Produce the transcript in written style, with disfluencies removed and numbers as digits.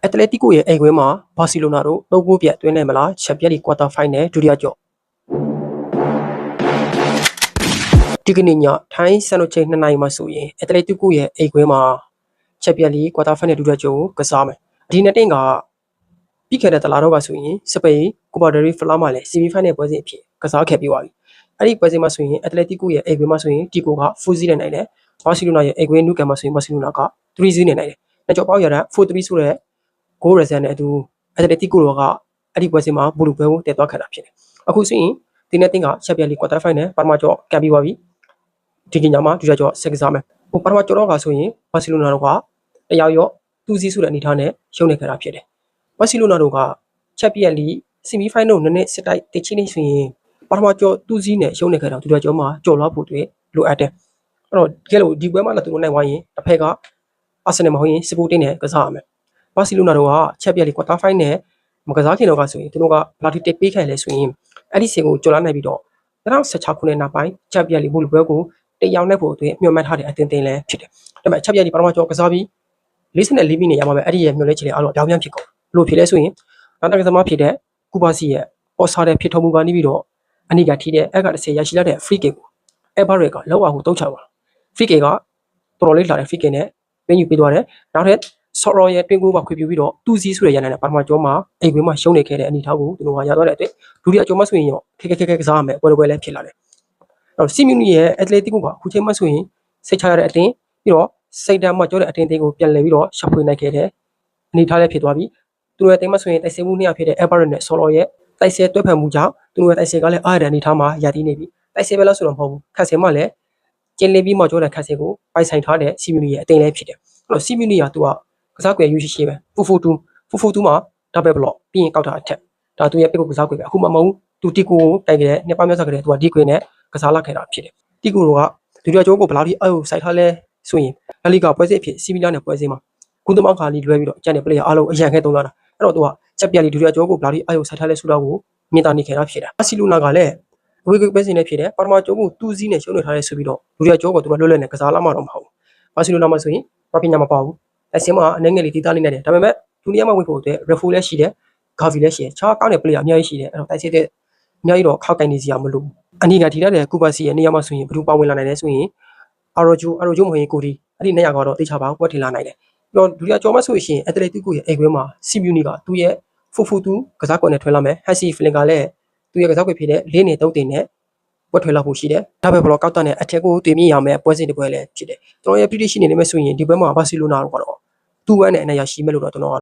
Atletico ရဲ့အိမ်ကွင်းမှာဘာစီလိုနာတို့3 ဂိုးပြတ်သွင်းနိုင်မလားချန်ပီယံလိကွာတာဖိုင်နယ်ဒုတိယကြော့ဒီကနေ့ညထိုင်းစံတော်ချိန်2 နာရီမှာဆိုရင် Atletico ရဲ့အိမ်ကွင်းမှာချန်ပီယံလိကွာတာဖိုင်နယ်ဒုတိယကြော့ကိုကစားမယ်ဒီနေ့တင်ကပြီးခဲ့တဲ့တလားတော့ကဆိုရင်စပိန်ကိုပါဒရီဖလာမှာလည်းဆီမီဖိုင်နယ်ပွဲစဉ်အဖြစ်ကစားခဲ့ပြီးပါပြီအဲ့ဒီပွဲစဉ်မှာဆိုရင် Atletico ရဲ့အိမ်ကွင်းမှာဆိုရင်တီကိုက4-0နဲ့နိုင်တယ်ဘာစီလိုနာရဲ့အိမ်ကွင်းနူကန်မှာဆိုရင်ဘာစီလိုနာက3-0နဲ့နိုင်တယ်နှစ်ကြော့ပေါက်ရတဲ့4-3ဆိုတဲ့goal result နဲ့အတူ Atletico တို့ကအဲ့ဒီပွဲစဉ်မှာဘူလူပွဲကိုတည်သွားခဲ့တာဖြစ်တယ်။အခုဆိုရင်ဒီနေ့တင်ကချန်ပီယံလိကွာတာဖိုင်နယ်ပါမာကျော်ကပ်ပြီးပါပြီ။ဒီကညမှာဒုတိယကျော်ဆက်ကစားမယ်။ပါမာကျော်တော့ကဆိုရင်ဘာစီလိုနာတို့ကတယောက်ရောတူစီဆိုတဲ့အနေထားနဲ့ရှုံးနေခဲ့တာဖြစ်တယ်။ဘာစီလိုနာတို့ကချန်ပီယံလိဆီမီဖိုင်နယ်နည်းနည်းစစ်တိုက်တစ်ချင်းနေဆိုရင်ပါမာကျော်တူစီနဲ့ရှုံးနေခဲ့တာဒုတိယကျော်မှာကျော်လွှားဖို့တွေ့လိုအပ်တယ်။အဲ့တော့တကယ်လို့ဒီပွဲမှာလည်းသူတို့နိုင်သွားရင်တစ်ဖက်ကအာဆင်နယ်မဟုတ်ရင်စပိုတင်းနဲ့ကစားရမယ်။ဘာစီလိုနာတို့ကချန်ပီယံလိကွာတာဖိုင်နယ်မကစားခင်တော့ကဆိုရင်သူတို့ကဘလာတီတစ်ပေးခဲ့လဲဆိုရင်အဲ့ဒီစင်ကိုကျော်လာနိုင်ပြီးတော့2016ခုနှစ်နောက်ပိုင်းချန်ပီယံလိဘူလူပွဲကိုတရားနဲ့ဖို့အတွင်းမျှော်မှန်းထားတဲ့အသင်းလဲဖြစ်တယ်။ဒါပေမဲ့ချန်ပီယံလိပထမကျော်ကစားပြီး44မိနစ်ရမှာပဲအဲ့ဒီရဲ့မျှော်လင့်ချက်တွေအားလုံးပြောင်းပြန်ဖြစ်ကုန်လို့ဖြစ်လဲဆိုရင်နောက်တစ်ကစားမဖြစ်တဲ့ကူပါစီရဲ့ပေါ်စားတဲ့ဖြစ်ထုံမှုကနေပြီးတော့အနိကထိတဲ့အဲ့က30ရရှိလာတဲ့ free kick ကိုအဲဘာရက်ကလောက်အောင်တုံးချပါ free kick ကတော်တော်လေးလာတဲ့ free kick နဲ့ပင်းယူပေးသွားတယ်နောက်ထပ်ဆော်ရော်ရဲ့တွင်းကိုပါခွေပြပြီးတော့တူစီဆိုတဲ့ရန်နဲ့ပါထမကျော်မှာအိမ်ကွင်းမှာရှုံးနေခဲ့တဲ့အနေထားကိုသူတို့ကရသွားတဲ့အတွက်ဒုတိယကျော်မှာဆိုရင်ရောခက်ကစားရမယ်ပွဲလည်းဖြစ်လာတယ်။အဲ့တော့စီမီနီရဲ့ Atletico ကအခုချိန်မှဆိုရင်စိတ်ချရတဲ့အတင်းပြီးတော့စိတ်ဓာတ်မှကျော်တဲ့အတင်းတင်းကိုပြန်လည်ပြီးတော့ရှာဖွေနိုင်ခဲ့တဲ့အနေထားလည်းဖြစ်သွားပြီ။သူတို့ရဲ့အတင်းမှဆိုရင်တိုက်စစ်မှုနှစ်ယောက်ဖြစ်တဲ့ Everett နဲ့ ဆော်ရော်ရဲ့တိုက်စစ်တွဲဖက်မှုကြောင့်သူတို့ရဲ့တိုက်စစ်ကလည်းအားရတဲ့အနေထားမှာရည်တည်နေပြီ။တိုက်စစ်ပဲလို့ဆိုတော့မဟုတ်ဘူး။ခက်စင်မှလည်းကျင်းလင်းပြီးမှကျော်တဲ့ခက်စင်ကိုပိုက်ဆိုင်ထားတဲ့စီမီနီရဲ့အတင်းလည်းဖြစ်တယ်။အဲ့တော့စီမီနီကသူကကစားကွယ်ယူရှိပဲဖူဖူတူမှာဒါပဲဘလော့ပြီးရင်ကောက်တာအထက်ဒါသူရဲ့ပစ်ကိုကစားကွယ်ပဲအခုမှမဟုတ်သူတီကိုတိုင်ခဲ့တဲ့နှစ်ပေါင်းများစွာကလေးသူကဒီကွယ်နဲ့ကစားလာခဲ့တာဖြစ်တယ်တီကိုကဒုတိယကျောကိုဘယ်လောက်ထိအောက်စိုက်ထားလဲဆိုရင်လာလီဂါပွဲစဉ်အဖြစ်စီမီလာနဲ့ပွဲစဉ်မှာကုသမောင်ခါလီလွဲပြီးတော့အကျန်တဲ့ပလေယာအားလုံးအရန်ခဲသုံးလာတာအဲ့တော့သူကချက်ပြက်လီဒုတိယကျောကိုဘယ်လောက်ထိအောက်စိုက်ထားလဲဆိုတော့ကိုမြင်တာနေခဲ့တာဖြစ်တာအစီလူနာကလည်းဝေကွပွဲစဉ်နဲ့ဖြစ်တယ်ပါရမာကျောကိုတူးစီးနဲ့ရှုံးနေထားလဲဆိုပြီးတော့ဒုတိယကျောကိုသူကလွတ်လပ်နဲ့ကစားလာမှတော့မဟုတ်ဘူးဘာစီလိုနာမှာဆိုရင်ဘာပညာမပါဘူးအစင်မှာအနေငယ်လေးတီးသားလေးနဲ့တယ်ဒါပေမဲ့ဒုတိယမှာဝင်ဖို့အတွက် refu လည်းရှိတယ်ဂါဗီလည်းရှိတယ်ခြားကောင်းတဲ့ player အများကြီးရှိတယ်အဲ့တော့တိုက်စစ်တဲ့အများကြီးတော့ခောက်တိုင်းနေစရာမလိုဘူးအနီကထိတဲ့ကူပါစီရဲ့နေရာမှာဆိုရင်ဘယ်သူပါဝင်လာနိုင်လဲဆိုရင်အာရိုဂျိုမဟုတ်ရင်ကိုဒီအဲ့ဒီနေရာကတော့တေချာပါဝက်ထင်လာနိုင်တယ်ပြီးတော့ဒုတိယကျော်မှဆိုရင် Atletico ရဲ့အိမ်ကွင်းမှာစီမြူနီကသူ့ရဲ့ဖူတူကစားကွက်နဲ့ထွင်လာမယ်ဟက်စီဖလင်ကလည်းသူ့ရဲ့ကစားကွက်ဖြစ်တဲ့၄နေ3တင်နဲ့ဝက်ထွင်လာဖို့ရှိတယ်ဒါပဲဘလော့ကောက်တာနဲ့အထက်ကိုတွေ့မြင်ရမယ်ပွဲစဉ်တစ်ပွဲလည်းဖြစ်တယ်ကျွန်တော်ရဲ့ prediction နေနေမဲ့ဆိုရင်ဒီပွဲမှာဘာစီလိုနာတို့ကတော့2-1နဲ့အနိုင်ရရှိမယ်လို့တော့ကျွန်တော်